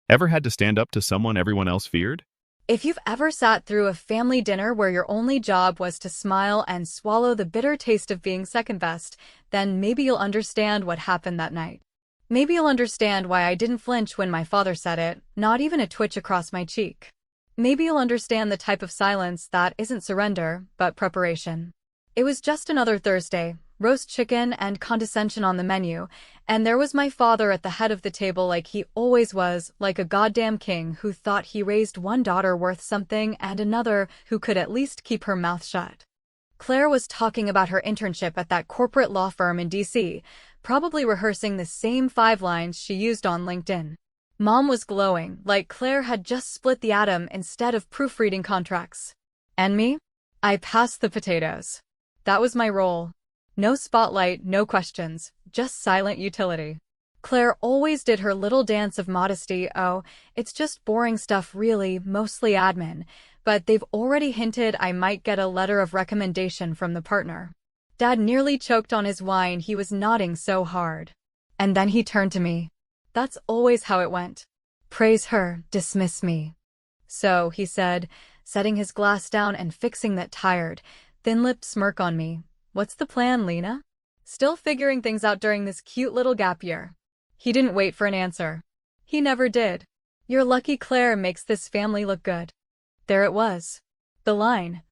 Ever had to stand up to someone everyone else feared? If you've ever sat through a family dinner where your only job was to smile and swallow the bitter taste of being second best, then maybe you'll understand what happened that night. Maybe you'll understand why I didn't flinch when my father said it, not even a twitch across my cheek. Maybe you'll understand the type of silence that isn't surrender, but preparation. It was just another Thursday, roast chicken and condescension on the menu, and there was my father at the head of the table like he always was, like a goddamn king who thought he raised one daughter worth something and another who could at least keep her mouth shut. Claire was talking about her internship at that corporate law firm in DC, probably rehearsing the same 5 lines she used on LinkedIn. Mom was glowing, like Claire had just split the atom instead of proofreading contracts. And me? I passed the potatoes. That was my role. No spotlight, no questions, just silent utility. Claire always did her little dance of modesty. Oh, it's just boring stuff really, mostly admin, but they've already hinted I might get a letter of recommendation from the partner. Dad nearly choked on his wine, he was nodding so hard. And then he turned to me. That's always how it went. Praise her, dismiss me. So, he said, setting his glass down and fixing that tired, thin-lipped smirk on me. What's the plan, Lena? Still figuring things out during this cute little gap year. He didn't wait for an answer. He never did. You're lucky Claire makes this family look good. There it was. The line.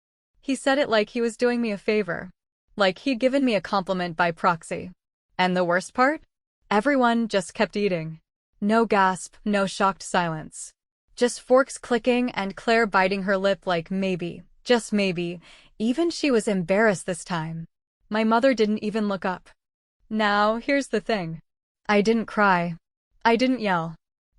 He said it like he was doing me a favor. Like he'd given me a compliment by proxy. And the worst part? Everyone just kept eating. No gasp, no shocked silence. Just forks clicking and Claire biting her lip like maybe, just maybe, even she was embarrassed this time. My mother didn't even look up. Now, here's the thing. I didn't cry. I didn't yell.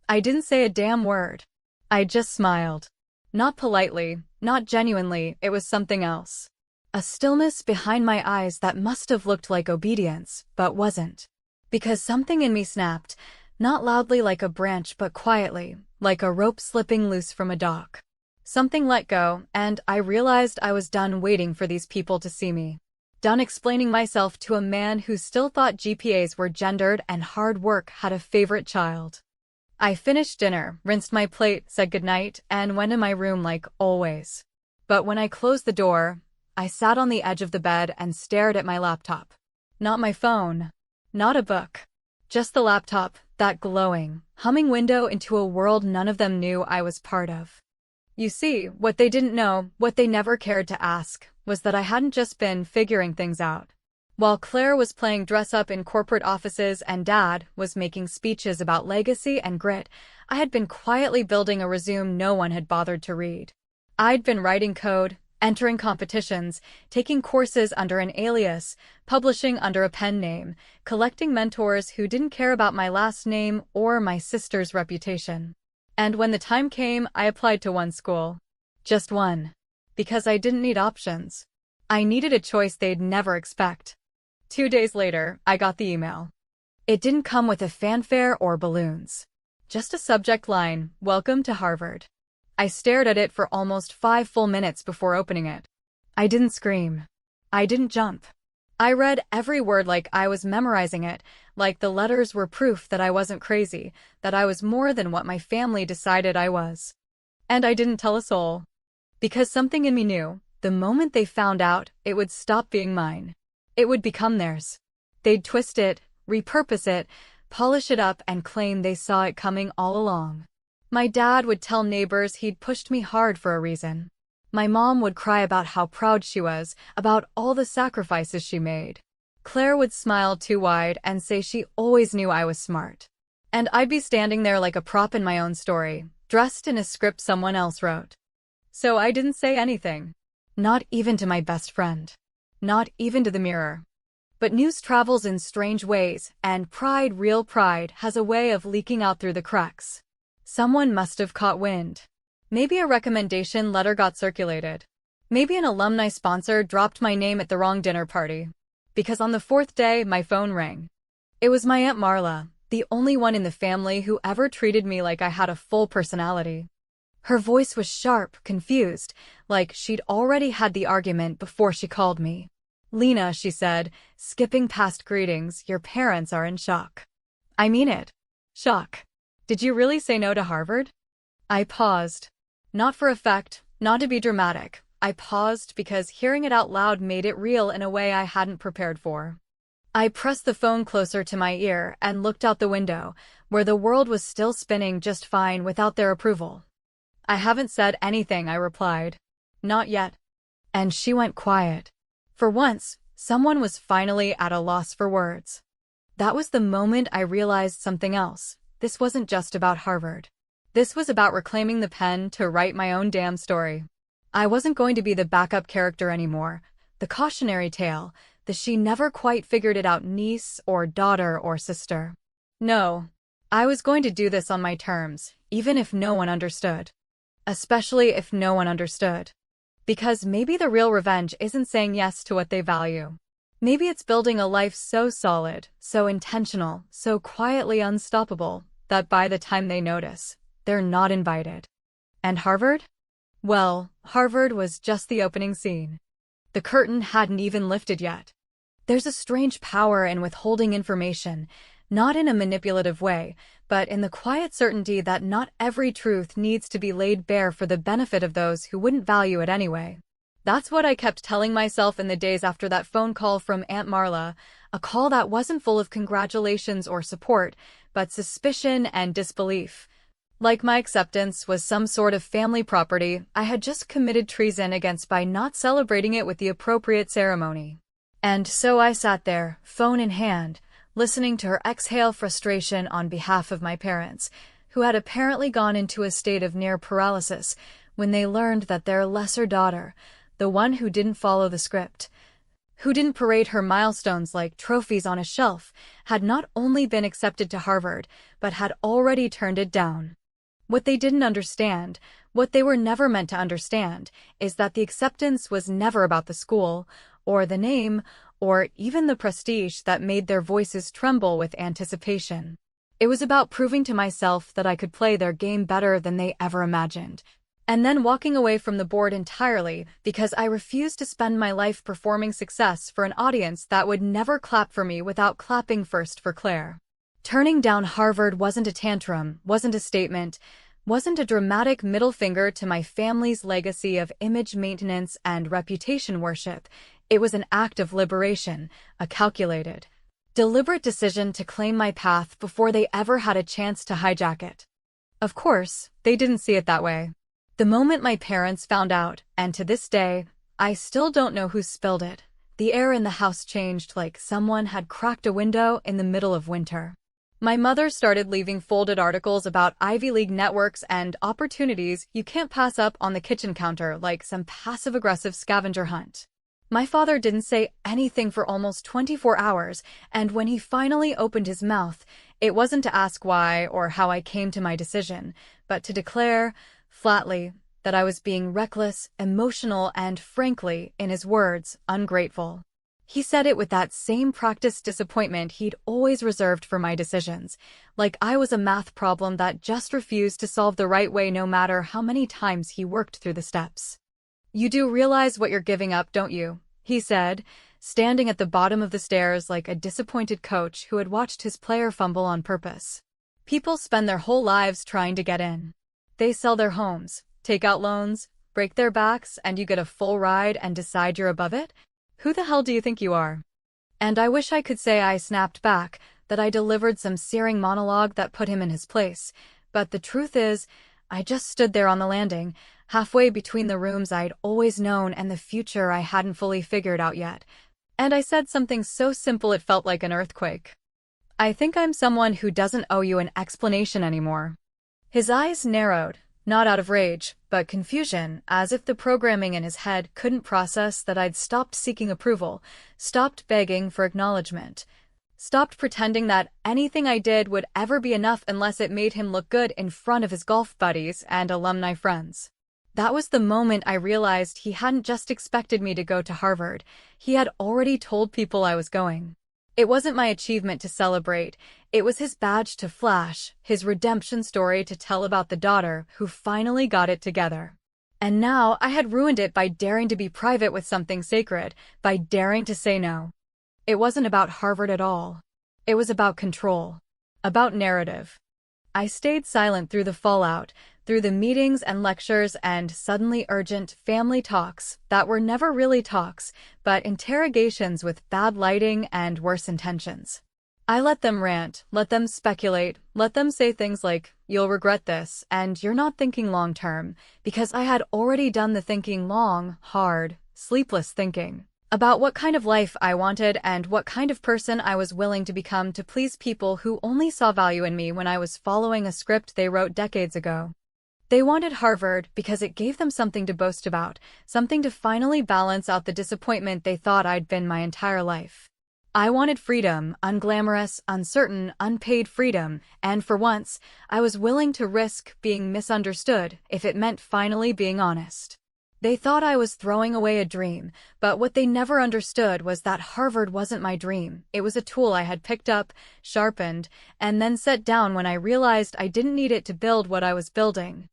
I didn't say a damn word. I just smiled. Not politely, not genuinely, it was something else. A stillness behind my eyes that must have looked like obedience, but wasn't. Because something in me snapped, not loudly like a branch but quietly, like a rope slipping loose from a dock. Something let go, and I realized I was done waiting for these people to see me. Done explaining myself to a man who still thought GPAs were gendered and hard work had a favorite child. I finished dinner, rinsed my plate, said goodnight, and went in my room like always. But when I closed the door, I sat on the edge of the bed and stared at my laptop. Not my phone. Not a book. Just the laptop, that glowing, humming window into a world none of them knew I was part of. You see, what they didn't know, what they never cared to ask, was that I hadn't just been figuring things out. While Claire was playing dress-up in corporate offices and Dad was making speeches about legacy and grit, I had been quietly building a resume no one had bothered to read. I'd been writing code, entering competitions, taking courses under an alias, publishing under a pen name, collecting mentors who didn't care about my last name or my sister's reputation. And when the time came, I applied to one school. Just one. Because I didn't need options. I needed a choice they'd never expect. 2 days later, I got the email. It didn't come with a fanfare or balloons. Just a subject line, "Welcome to Harvard." I stared at it for almost 5 full minutes before opening it. I didn't scream. I didn't jump. I read every word like I was memorizing it, like the letters were proof that I wasn't crazy, that I was more than what my family decided I was. And I didn't tell a soul. Because something in me knew, the moment they found out, it would stop being mine. It would become theirs. They'd twist it, repurpose it, polish it up and claim they saw it coming all along. My dad would tell neighbors he'd pushed me hard for a reason. My mom would cry about how proud she was, about all the sacrifices she made. Claire would smile too wide and say she always knew I was smart. And I'd be standing there like a prop in my own story, dressed in a script someone else wrote. So I didn't say anything. Not even to my best friend. Not even to the mirror. But news travels in strange ways, and pride, real pride, has a way of leaking out through the cracks. Someone must have caught wind. Maybe a recommendation letter got circulated. Maybe an alumni sponsor dropped my name at the wrong dinner party. Because on the 4th day, my phone rang. It was my Aunt Marla, the only one in the family who ever treated me like I had a full personality. Her voice was sharp, confused, like she'd already had the argument before she called me. "Lena," she said, skipping past greetings, "your parents are in shock." I mean it. Shock. Did you really say no to Harvard? I paused. Not for effect, not to be dramatic. I paused because hearing it out loud made it real in a way I hadn't prepared for. I pressed the phone closer to my ear and looked out the window, where the world was still spinning just fine without their approval. I haven't said anything, I replied. Not yet. And she went quiet. For once, someone was finally at a loss for words. That was the moment I realized something else. This wasn't just about Harvard. This was about reclaiming the pen to write my own damn story. I wasn't going to be the backup character anymore, the cautionary tale, the she never quite figured it out niece or daughter or sister. No, I was going to do this on my terms, even if no one understood. Especially if no one understood. Because maybe the real revenge isn't saying yes to what they value. Maybe it's building a life so solid, so intentional, so quietly unstoppable, that by the time they notice, they're not invited. And Harvard? Well, Harvard was just the opening scene. The curtain hadn't even lifted yet. There's a strange power in withholding information, not in a manipulative way, but in the quiet certainty that not every truth needs to be laid bare for the benefit of those who wouldn't value it anyway. That's what I kept telling myself in the days after that phone call from Aunt Marla, a call that wasn't full of congratulations or support, but suspicion and disbelief. Like my acceptance was some sort of family property I had just committed treason against by not celebrating it with the appropriate ceremony. And so I sat there, phone in hand, listening to her exhale frustration on behalf of my parents, who had apparently gone into a state of near paralysis when they learned that their lesser daughter, the one who didn't follow the script, who didn't parade her milestones like trophies on a shelf, had not only been accepted to Harvard, but had already turned it down. What they didn't understand, what they were never meant to understand, is that the acceptance was never about the school, or the name, or even the prestige that made their voices tremble with anticipation. It was about proving to myself that I could play their game better than they ever imagined. And then walking away from the board entirely because I refused to spend my life performing success for an audience that would never clap for me without clapping first for Claire. Turning down Harvard wasn't a tantrum, wasn't a statement, wasn't a dramatic middle finger to my family's legacy of image maintenance and reputation worship. It was an act of liberation, a calculated, deliberate decision to claim my path before they ever had a chance to hijack it. Of course, they didn't see it that way. The moment my parents found out, and to this day, I still don't know who spilled it, the air in the house changed like someone had cracked a window in the middle of winter. My mother started leaving folded articles about Ivy League networks and opportunities you can't pass up on the kitchen counter like some passive-aggressive scavenger hunt. My father didn't say anything for almost 24 hours, and when he finally opened his mouth, it wasn't to ask why or how I came to my decision, but to declare, flatly, that I was being reckless, emotional, and frankly, in his words, ungrateful. He said it with that same practiced disappointment he'd always reserved for my decisions, like I was a math problem that just refused to solve the right way no matter how many times he worked through the steps. "You do realize what you're giving up, don't you?" he said, standing at the bottom of the stairs like a disappointed coach who had watched his player fumble on purpose. "People spend their whole lives trying to get in. They sell their homes, take out loans, break their backs, and you get a full ride and decide you're above it? Who the hell do you think you are?" And I wish I could say I snapped back, that I delivered some searing monologue that put him in his place, but the truth is, I just stood there on the landing, halfway between the rooms I'd always known and the future I hadn't fully figured out yet. And I said something so simple it felt like an earthquake. "I think I'm someone who doesn't owe you an explanation anymore." His eyes narrowed, not out of rage, but confusion, as if the programming in his head couldn't process that I'd stopped seeking approval, stopped begging for acknowledgement, stopped pretending that anything I did would ever be enough unless it made him look good in front of his golf buddies and alumni friends. That was the moment I realized he hadn't just expected me to go to Harvard, he had already told people I was going. It wasn't my achievement to celebrate, it was his badge to flash, his redemption story to tell about the daughter who finally got it together. And now I had ruined it by daring to be private with something sacred, by daring to say no. It wasn't about Harvard at all. It was about control. About narrative. I stayed silent through the fallout, through the meetings and lectures and suddenly urgent family talks that were never really talks, but interrogations with bad lighting and worse intentions. I let them rant, let them speculate, let them say things like, "You'll regret this," and "You're not thinking long term," because I had already done the thinking long, hard, sleepless thinking about what kind of life I wanted and what kind of person I was willing to become to please people who only saw value in me when I was following a script they wrote decades ago. They wanted Harvard because it gave them something to boast about, something to finally balance out the disappointment they thought I'd been my entire life. I wanted freedom, unglamorous, uncertain, unpaid freedom, and for once, I was willing to risk being misunderstood if it meant finally being honest. They thought I was throwing away a dream, but what they never understood was that Harvard wasn't my dream. It was a tool I had picked up, sharpened, and then set down when I realized I didn't need it to build what I was building.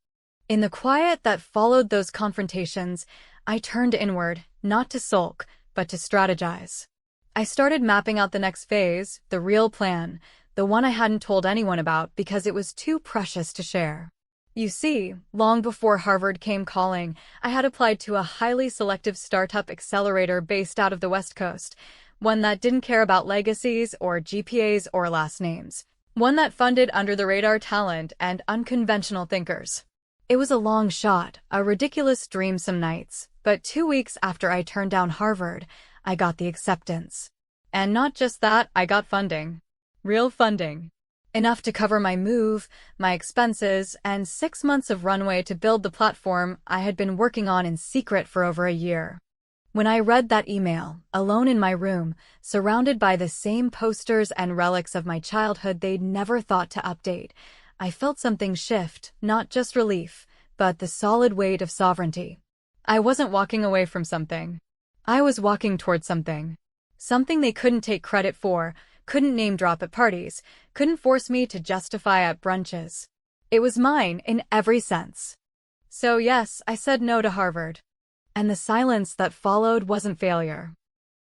In the quiet that followed those confrontations, I turned inward, not to sulk, but to strategize. I started mapping out the next phase, the real plan, the one I hadn't told anyone about because it was too precious to share. You see, long before Harvard came calling, I had applied to a highly selective startup accelerator based out of the West Coast, one that didn't care about legacies or GPAs or last names, one that funded under-the-radar talent and unconventional thinkers. It was a long shot, a ridiculous dream some nights, but 2 weeks after I turned down Harvard, I got the acceptance. And not just that, I got funding. Real funding. Enough to cover my move, my expenses, and 6 months of runway to build the platform I had been working on in secret for over a year. When I read that email, alone in my room, surrounded by the same posters and relics of my childhood they'd never thought to update, I felt something shift, not just relief, but the solid weight of sovereignty. I wasn't walking away from something. I was walking toward something. Something they couldn't take credit for, couldn't name drop at parties, couldn't force me to justify at brunches. It was mine in every sense. So yes, I said no to Harvard. And the silence that followed wasn't failure.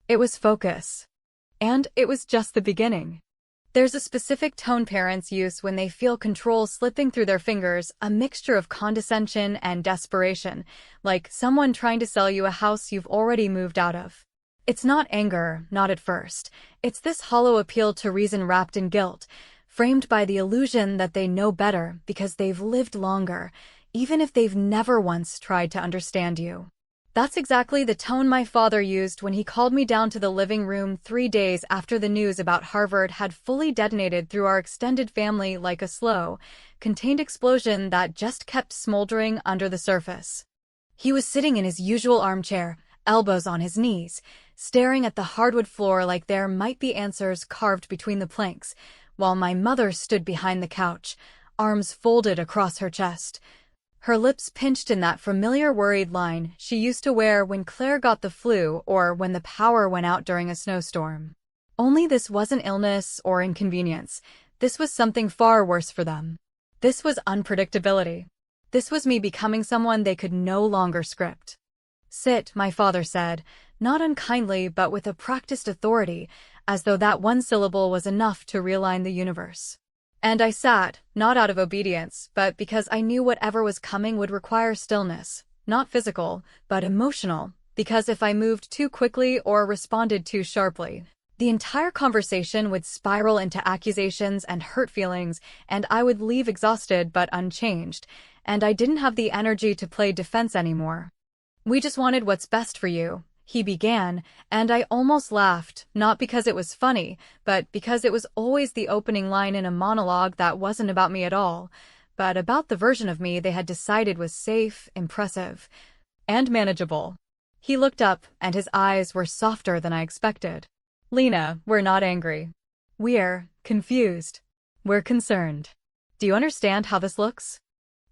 It was focus. And it was just the beginning. There's a specific tone parents use when they feel control slipping through their fingers, a mixture of condescension and desperation, like someone trying to sell you a house you've already moved out of. It's not anger, not at first. It's this hollow appeal to reason wrapped in guilt, framed by the illusion that they know better because they've lived longer, even if they've never once tried to understand you. That's exactly the tone my father used when he called me down to the living room 3 days after the news about Harvard had fully detonated through our extended family like a slow, contained explosion that just kept smoldering under the surface. He was sitting in his usual armchair, elbows on his knees, staring at the hardwood floor like there might be answers carved between the planks, while my mother stood behind the couch, arms folded across her chest, her lips pinched in that familiar worried line she used to wear when Claire got the flu or when the power went out during a snowstorm. Only this wasn't illness or inconvenience. This was something far worse for them. This was unpredictability. This was me becoming someone they could no longer script. "Sit," my father said, not unkindly but with a practiced authority, as though that one syllable was enough to realign the universe. And I sat, not out of obedience, but because I knew whatever was coming would require stillness, not physical, but emotional, because if I moved too quickly or responded too sharply, the entire conversation would spiral into accusations and hurt feelings, and I would leave exhausted but unchanged, and I didn't have the energy to play defense anymore. "We just wanted what's best for you," he began, and I almost laughed, not because it was funny, but because it was always the opening line in a monologue that wasn't about me at all, but about the version of me they had decided was safe, impressive, and manageable. He looked up, and his eyes were softer than I expected. "Lena, we're not angry. We're confused. We're concerned. Do you understand how this looks?"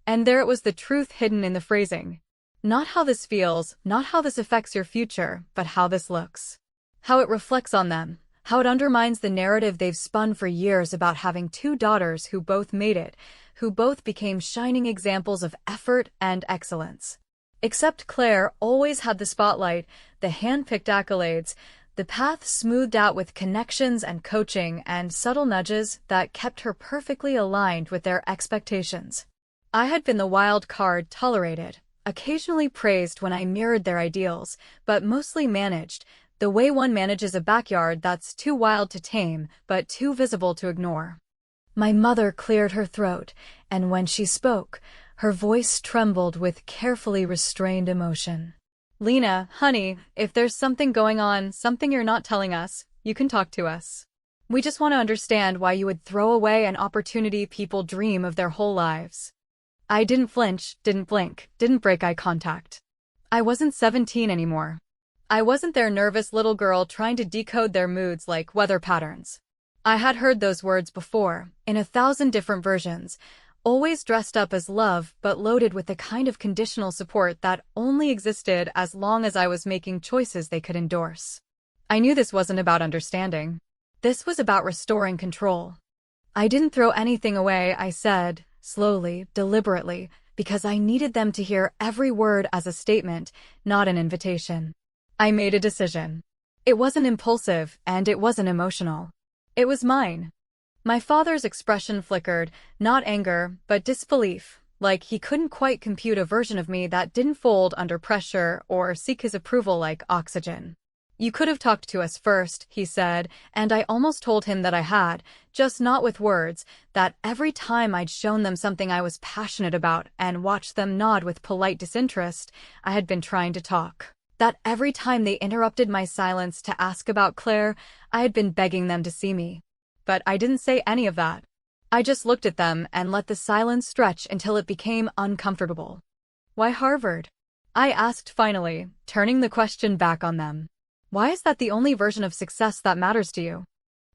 And there it was, the truth hidden in the phrasing. Not how this feels, not how this affects your future, but how this looks. How it reflects on them, how it undermines the narrative they've spun for years about having 2 daughters who both made it, who both became shining examples of effort and excellence. Except Claire always had the spotlight, the hand-picked accolades, The path smoothed out with connections and coaching and subtle nudges that kept her perfectly aligned with their expectations. I had been the wild card tolerated, occasionally praised when I mirrored their ideals, but mostly managed, the way one manages a backyard that's too wild to tame but too visible to ignore. My mother cleared her throat, and when she spoke, her voice trembled with carefully restrained emotion. "Lena, honey, if there's something going on, something you're not telling us, you can talk to us. We just want to understand why you would throw away an opportunity people dream of their whole lives." I didn't flinch, didn't blink, didn't break eye contact. I wasn't 17 anymore. I wasn't their nervous little girl trying to decode their moods like weather patterns. I had heard those words before, in 1,000 different versions, always dressed up as love but loaded with the kind of conditional support that only existed as long as I was making choices they could endorse. I knew this wasn't about understanding. This was about restoring control. "I didn't throw anything away," I said, slowly, deliberately, because I needed them to hear every word as a statement, not an invitation. I made a decision. It wasn't impulsive, and it wasn't emotional. It was mine. My father's expression flickered, not anger, but disbelief, like he couldn't quite compute a version of me that didn't fold under pressure or seek his approval like oxygen. "You could have talked to us first," he said, and I almost told him that I had, just not with words, that every time I'd shown them something I was passionate about and watched them nod with polite disinterest, I had been trying to talk. That every time they interrupted my silence to ask about Claire, I had been begging them to see me. But I didn't say any of that. I just looked at them and let the silence stretch until it became uncomfortable. "Why Harvard?" I asked finally, turning the question back on them. "Why is that the only version of success that matters to you?"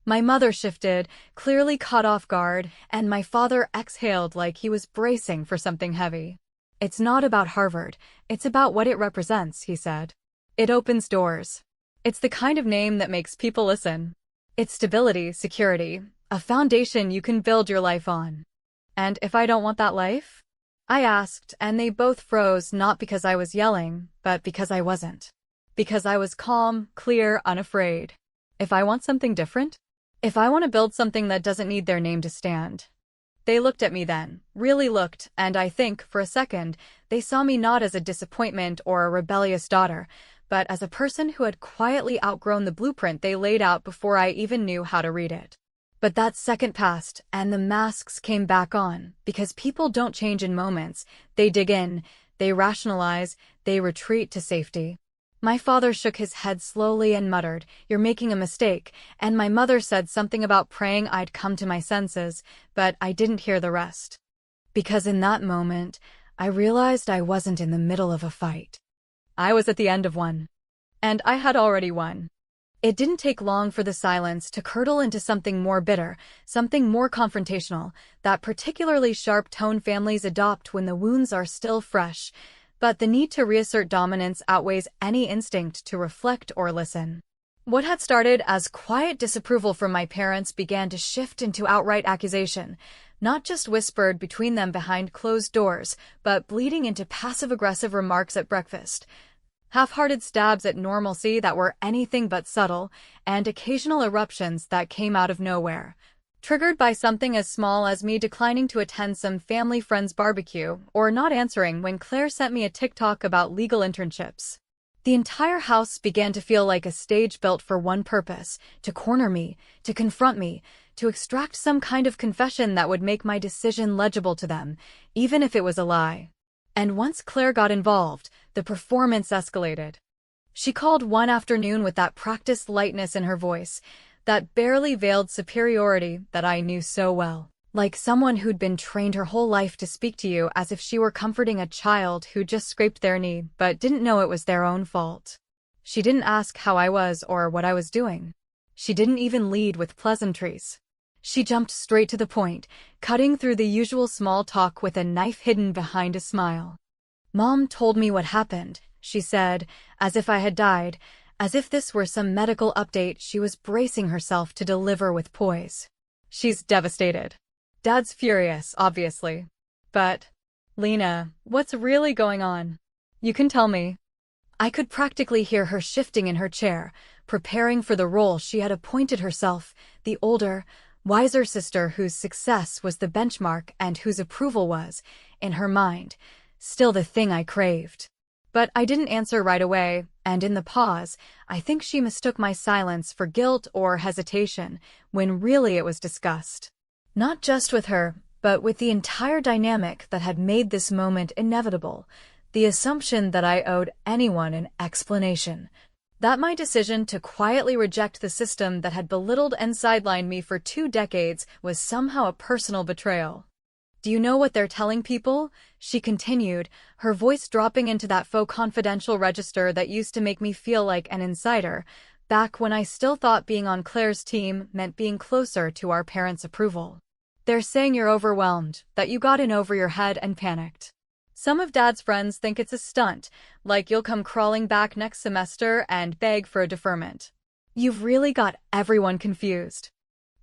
My mother shifted, clearly caught off guard, and my father exhaled like he was bracing for something heavy. "It's not about Harvard, it's about what it represents," he said. "It opens doors. It's the kind of name that makes people listen. It's stability, security, a foundation you can build your life on." "And if I don't want that life?" I asked, and they both froze, not because I was yelling, but because I wasn't. Because I was calm, clear, unafraid. "If I want something different? If I want to build something that doesn't need their name to stand?" They looked at me then, really looked, and I think, for a second, they saw me not as a disappointment or a rebellious daughter, but as a person who had quietly outgrown the blueprint they laid out before I even knew how to read it. But that second passed, and the masks came back on, because people don't change in moments. They dig in, they rationalize, they retreat to safety. My father shook his head slowly and muttered, "You're making a mistake," and my mother said something about praying I'd come to my senses, but I didn't hear the rest. Because in that moment, I realized I wasn't in the middle of a fight. I was at the end of one. And I had already won. It didn't take long for the silence to curdle into something more bitter, something more confrontational, that particularly sharp tone families adopt when the wounds are still fresh. But the need to reassert dominance outweighs any instinct to reflect or listen. What had started as quiet disapproval from my parents began to shift into outright accusation, not just whispered between them behind closed doors, but bleeding into passive-aggressive remarks at breakfast. Half-hearted stabs at normalcy that were anything but subtle, and occasional eruptions that came out of nowhere, triggered by something as small as me declining to attend some family friend's barbecue or not answering when Claire sent me a TikTok about legal internships. The entire house began to feel like a stage built for one purpose: to corner me, to confront me, to extract some kind of confession that would make my decision legible to them, even if it was a lie. And once Claire got involved, the performance escalated. She called one afternoon with that practiced lightness in her voice, that barely veiled superiority that I knew so well. Like someone who'd been trained her whole life to speak to you as if she were comforting a child who just scraped their knee but didn't know it was their own fault. She didn't ask how I was or what I was doing. She didn't even lead with pleasantries. She jumped straight to the point, cutting through the usual small talk with a knife hidden behind a smile. "Mom told me what happened," she said, as if I had died, as if this were some medical update she was bracing herself to deliver with poise. "She's devastated. Dad's furious, obviously. But, Lena, what's really going on? You can tell me." I could practically hear her shifting in her chair, preparing for the role she had appointed herself, the older, wiser sister whose success was the benchmark and whose approval was, in her mind, still the thing I craved. But I didn't answer right away, and in the pause, I think she mistook my silence for guilt or hesitation, when really it was disgust. Not just with her, but with the entire dynamic that had made this moment inevitable, the assumption that I owed anyone an explanation. That my decision to quietly reject the system that had belittled and sidelined me for 2 decades was somehow a personal betrayal. "Do you know what they're telling people?" she continued, her voice dropping into that faux confidential register that used to make me feel like an insider, back when I still thought being on Claire's team meant being closer to our parents' approval. "They're saying you're overwhelmed, that you got in over your head and panicked. Some of Dad's friends think it's a stunt, like you'll come crawling back next semester and beg for a deferment. You've really got everyone confused."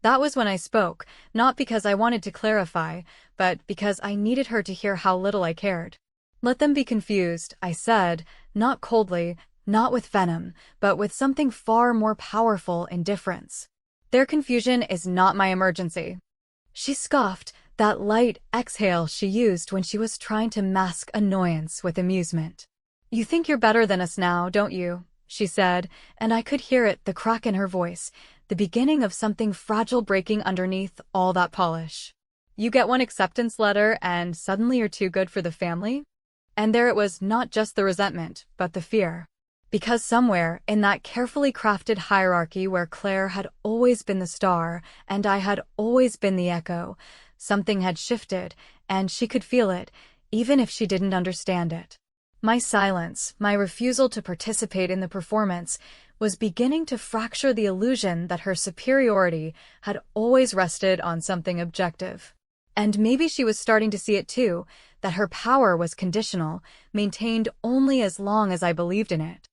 That was when I spoke, not because I wanted to clarify, but because I needed her to hear how little I cared. "Let them be confused," I said, not coldly, not with venom, but with something far more powerful: indifference. "Their confusion is not my emergency." She scoffed, that light exhale she used when she was trying to mask annoyance with amusement. "You think you're better than us now, don't you?" she said, and I could hear it, the crack in her voice, the beginning of something fragile breaking underneath all that polish. "You get one acceptance letter and suddenly you're too good for the family?" And there it was, not just the resentment, but the fear. Because somewhere, in that carefully crafted hierarchy where Claire had always been the star and I had always been the echo, something had shifted, and she could feel it, even if she didn't understand it. My silence, my refusal to participate in the performance, was beginning to fracture the illusion that her superiority had always rested on something objective. And maybe she was starting to see it too, that her power was conditional, maintained only as long as I believed in it.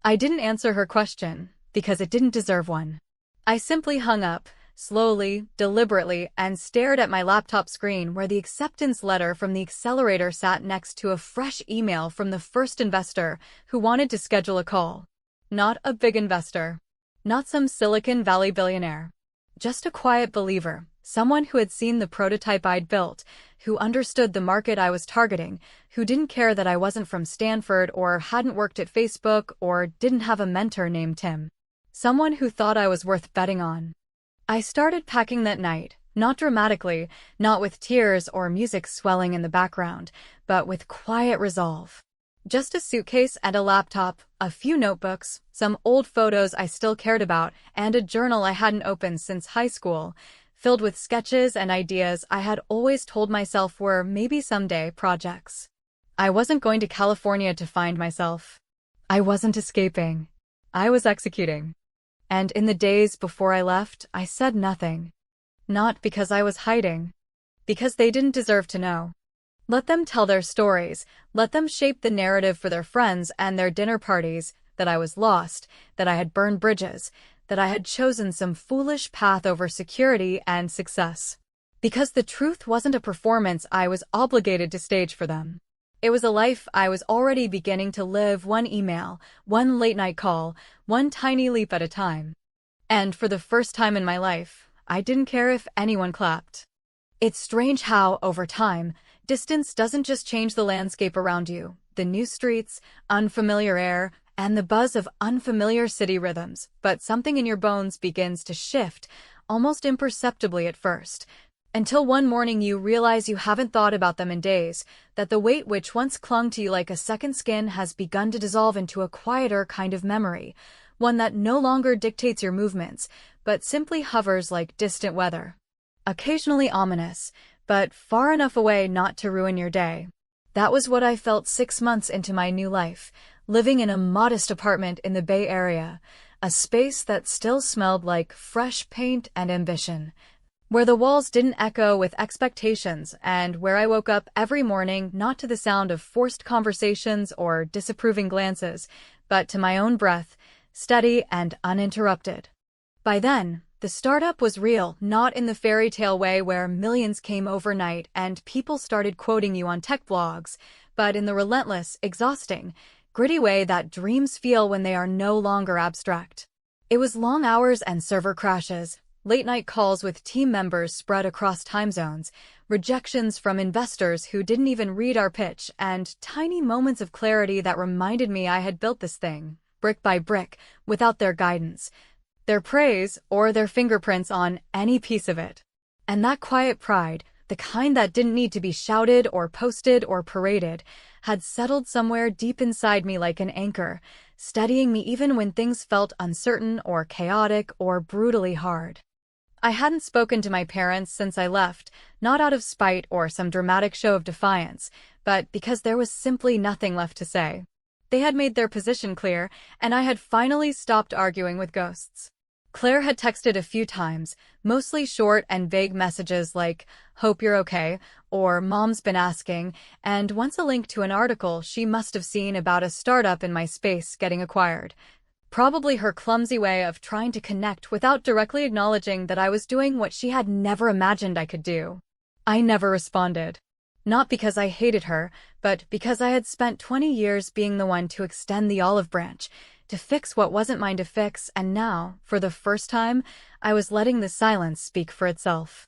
I didn't answer her question, because it didn't deserve one. I simply hung up, slowly, deliberately, and stared at my laptop screen where the acceptance letter from the accelerator sat next to a fresh email from the first investor who wanted to schedule a call. Not a big investor. Not some Silicon Valley billionaire. Just a quiet believer, someone who had seen the prototype I'd built, who understood the market I was targeting, who didn't care that I wasn't from Stanford or hadn't worked at Facebook or didn't have a mentor named Tim. Someone who thought I was worth betting on. I started packing that night, not dramatically, not with tears or music swelling in the background, but with quiet resolve. Just a suitcase and a laptop, a few notebooks, some old photos I still cared about, and a journal I hadn't opened since high school, filled with sketches and ideas I had always told myself were maybe someday projects. I wasn't going to California to find myself. I wasn't escaping. I was executing. And in the days before I left, I said nothing. Not because I was hiding. Because they didn't deserve to know. Let them tell their stories, let them shape the narrative for their friends and their dinner parties, that I was lost, that I had burned bridges, that I had chosen some foolish path over security and success. Because the truth wasn't a performance I was obligated to stage for them. It was a life I was already beginning to live, one email, one late-night call, one tiny leap at a time. And for the first time in my life, I didn't care if anyone clapped. It's strange how, over time, distance doesn't just change the landscape around you, the new streets, unfamiliar air, and the buzz of unfamiliar city rhythms, but something in your bones begins to shift, almost imperceptibly at first, until one morning you realize you haven't thought about them in days, that the weight which once clung to you like a second skin has begun to dissolve into a quieter kind of memory, one that no longer dictates your movements, but simply hovers like distant weather. Occasionally ominous, but far enough away not to ruin your day. That was what I felt 6 months into my new life, living in a modest apartment in the Bay Area, a space that still smelled like fresh paint and ambition, where the walls didn't echo with expectations and where I woke up every morning not to the sound of forced conversations or disapproving glances, but to my own breath, steady and uninterrupted. By then, the startup was real, not in the fairy tale way where millions came overnight and people started quoting you on tech blogs, but in the relentless, exhausting, gritty way that dreams feel when they are no longer abstract. It was long hours and server crashes, late-night calls with team members spread across time zones, rejections from investors who didn't even read our pitch, and tiny moments of clarity that reminded me I had built this thing, brick by brick, without their guidance, their praise, or their fingerprints on any piece of it. And that quiet pride, the kind that didn't need to be shouted or posted or paraded, had settled somewhere deep inside me like an anchor, steadying me even when things felt uncertain or chaotic or brutally hard. I hadn't spoken to my parents since I left, not out of spite or some dramatic show of defiance, but because there was simply nothing left to say. They had made their position clear, and I had finally stopped arguing with ghosts. Claire had texted a few times, mostly short and vague messages like, "Hope you're okay," or "Mom's been asking," and once a link to an article she must have seen about a startup in my space getting acquired. Probably her clumsy way of trying to connect without directly acknowledging that I was doing what she had never imagined I could do. I never responded. Not because I hated her, but because I had spent 20 years being the one to extend the olive branch, to fix what wasn't mine to fix, and now, for the first time, I was letting the silence speak for itself.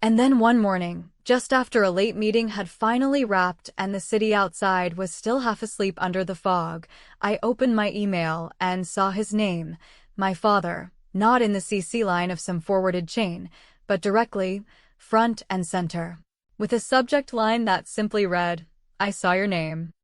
And then one morning, just after a late meeting had finally wrapped and the city outside was still half asleep under the fog, I opened my email and saw his name, my father, not in the CC line of some forwarded chain, but directly, front and center, with a subject line that simply read, "I saw your name."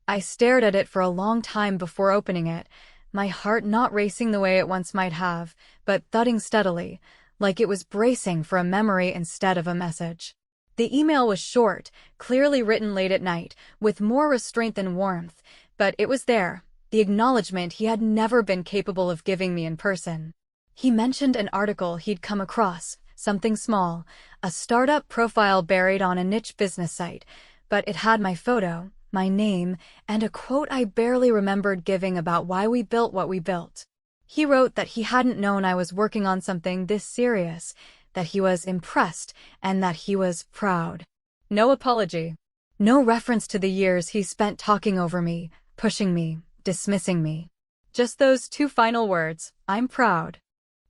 I stared at it for a long time before opening it, my heart not racing the way it once might have, but thudding steadily, like it was bracing for a memory instead of a message. The email was short, clearly written late at night, with more restraint than warmth, but it was there, the acknowledgement he had never been capable of giving me in person. He mentioned an article he'd come across, something small, a startup profile buried on a niche business site, but it had my photo, my name, and a quote I barely remembered giving about why we built what we built. He wrote that he hadn't known I was working on something this serious, that he was impressed, and that he was proud. No apology. No reference to the years he spent talking over me, pushing me, dismissing me. Just those two final words, "I'm proud."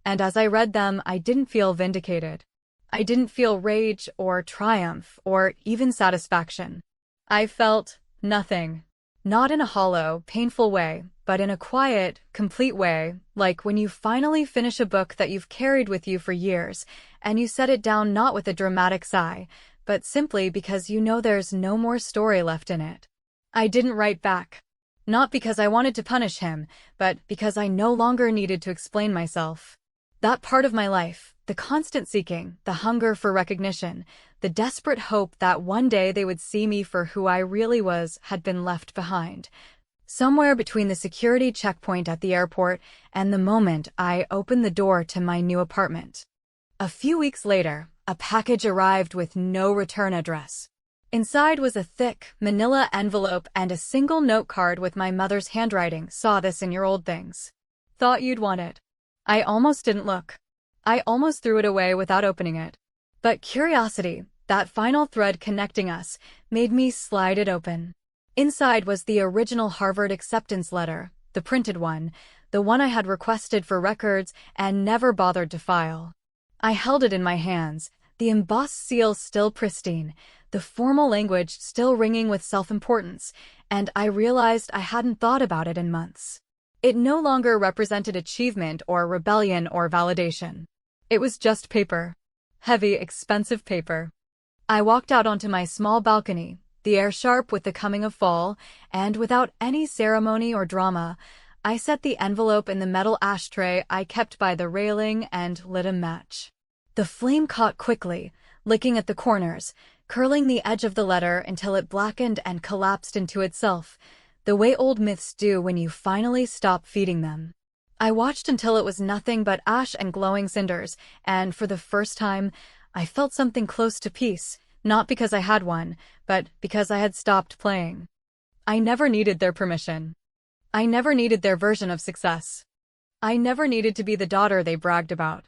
And as I read them, I didn't feel vindicated. I didn't feel rage or triumph or even satisfaction. I felt nothing. Not in a hollow, painful way, but in a quiet, complete way, like when you finally finish a book that you've carried with you for years, and you set it down not with a dramatic sigh, but simply because you know there's no more story left in it. I didn't write back. Not because I wanted to punish him, but because I no longer needed to explain myself. That part of my life, the constant seeking, the hunger for recognition, the desperate hope that one day they would see me for who I really was, had been left behind. Somewhere between the security checkpoint at the airport and the moment I opened the door to my new apartment. A few weeks later, a package arrived with no return address. Inside was a thick, manila envelope and a single note card with my mother's handwriting. "Saw this in your old things. Thought you'd want it." I almost didn't look. I almost threw it away without opening it. But curiosity, that final thread connecting us, made me slide it open. Inside was the original Harvard acceptance letter, the printed one, the one I had requested for records and never bothered to file. I held it in my hands, the embossed seal still pristine, the formal language still ringing with self-importance, and I realized I hadn't thought about it in months. It no longer represented achievement or rebellion or validation. It was just paper. Heavy, expensive paper. I walked out onto my small balcony, the air sharp with the coming of fall, and without any ceremony or drama, I set the envelope in the metal ashtray I kept by the railing and lit a match. The flame caught quickly, licking at the corners, curling the edge of the letter until it blackened and collapsed into itself, the way old myths do when you finally stop feeding them. I watched until it was nothing but ash and glowing cinders, and for the first time, I felt something close to peace, not because I had one, but because I had stopped playing. I never needed their permission. I never needed their version of success. I never needed to be the daughter they bragged about.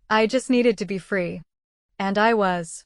I just needed to be free. And I was.